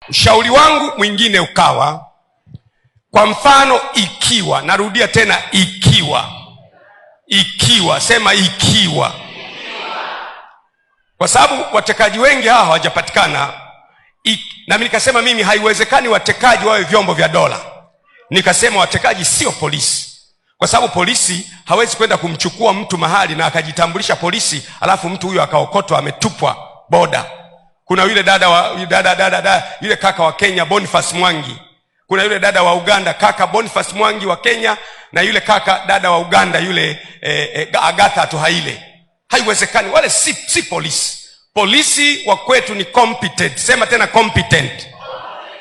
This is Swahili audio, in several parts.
Ushauri wangu mwingine ukawa, kwa mfano ikiwa, narudia tena ikiwa, sema ikiwa. Kwa sababu watekaji wengi hawa hawajapatikana, na nikasema mimi haiwezekani watekaji wawe vyombo vya dola. Nikasema watekaji sio polisi, kwa sababu polisi hawezi kwenda kumchukua mtu mahali na akajitambulisha polisi alafu mtu huyo akaokotwa ametupwa boda. Kuna yule yule kaka wa Kenya Boniface Mwangi, kuna yule dada wa Uganda kaka Boniface Mwangi wa Kenya, na yule kaka dada wa Uganda yule Agatha Tuhaile. Haiwezekani, wale si polisi. Polisi wa kwetu ni competent, sema tena competent.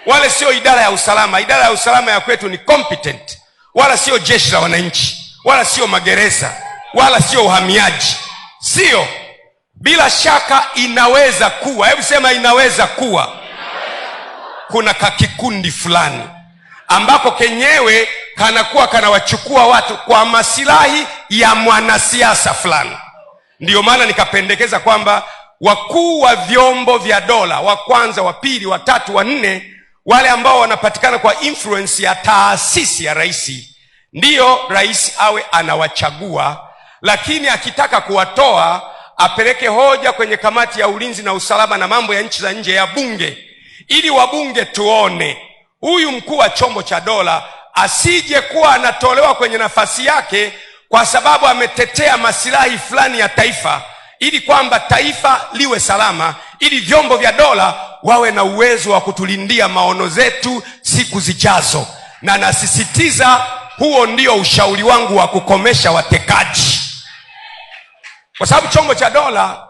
Wale sio idara ya usalama. Idara ya usalama ya kwetu ni competent. Wala sio jeshi la wananchi, wala sio magereza, wala sio uhamiaji. Sio. Bila shaka inaweza kuwa, hebu sema inaweza kuwa, kuna kakikundi fulani ambako kenyewe kanakuwa kanawachukua watu kwa masilahi ya mwanasiasa fulani. Ndiyo maana nikapendekeza kwamba wakuu wa vyombo vya dola, wa kwanza, wa pili, wa tatu, wa nne, wale ambao wanapatikana kwa influence ya taasisi ya rais, ndiyo rais awe anawachagua, lakini akitaka kuwatoa apeleke hoja kwenye kamati ya ulinzi na usalama na mambo ya nchi za nje ya bunge, ili wabunge tuone huyu mkuu wa chombo cha dola asije kuwa anatolewa kwenye nafasi yake kwa sababu ametetea masilahi fulani ya taifa, ili kwamba taifa liwe salama, ili vyombo vya dola wawe na uwezo wa kutulindia maono zetu siku zijazo. Na nasisitiza, huo ndio ushauri wangu wa kukomesha watekaji. Kwa sababu chombo cha dola,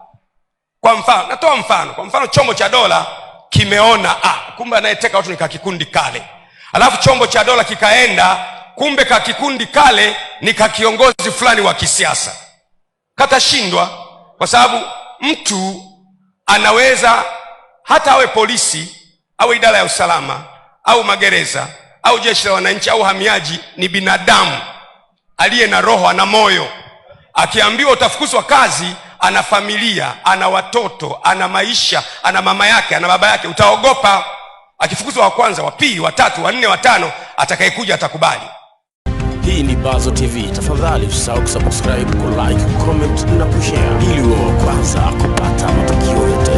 kwa mfano, natoa mfano, kwa mfano chombo cha dola kimeona kumbe anayeteka watu ni kakikundi kale, alafu chombo cha dola kikaenda, kumbe kakikundi kale ni kakiongozi fulani wa kisiasa, katashindwa. Kwa sababu mtu anaweza hata awe polisi au idara ya usalama au magereza au jeshi la wananchi au hamiaji, ni binadamu aliye na roho, ana moyo. Akiambiwa utafukuzwa kazi, ana familia, ana watoto, ana maisha, ana mama yake, ana baba yake, utaogopa. Akifukuzwa wa kwanza, wa pili, wa tatu, wa nne, wa tano, atakayekuja atakubali. Hii ni Bazo TV. Tafadhali usisahau kusubscribe, kulike, comment na kushare ili uwe wa kwanza kupata matukio yote.